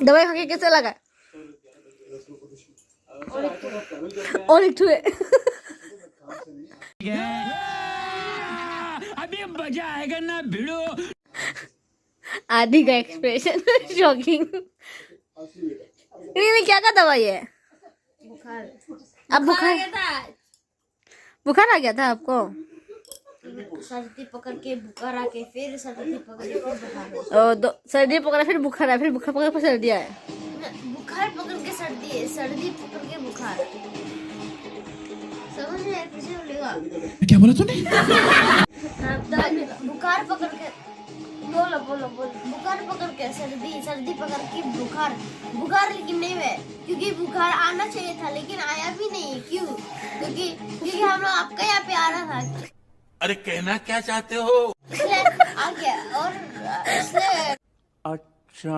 दवाई खा के कैसे लगा? और एक ठुए अभी मजा आएगा ना भिड़ो। आदि का एक्सप्रेशन शॉकिंग। ये क्या का दवाई है? अब बुखार आ गया था आपको? सर्दी पकड़ के बुखार आके फिर सर्दी पकड़ के फिर बुखार। सर्दी पकड़ा फिर बुखार आया, फिर बुखार पकड़ फिर सर्दी आया। बुखार पकड़ के सर्दी है, सर्दी पकड़ के बुखार। समझ रहे कैसे बोलेगा? क्या बोला तूने? बुखार पकड़ के बोलो बोलो बोलो। बुखार पकड़ के सर्दी, सर्दी पकड़ के बुखार। बुखार लेकिन नहीं है, क्योंकि बुखार आना चाहिए था लेकिन आया भी नहीं। क्यों? क्योंकि हम लोग आपका यहाँ पे आ रहा था। अरे कहना क्या चाहते हो? इसलिए आ गया और इसलिए अच्छा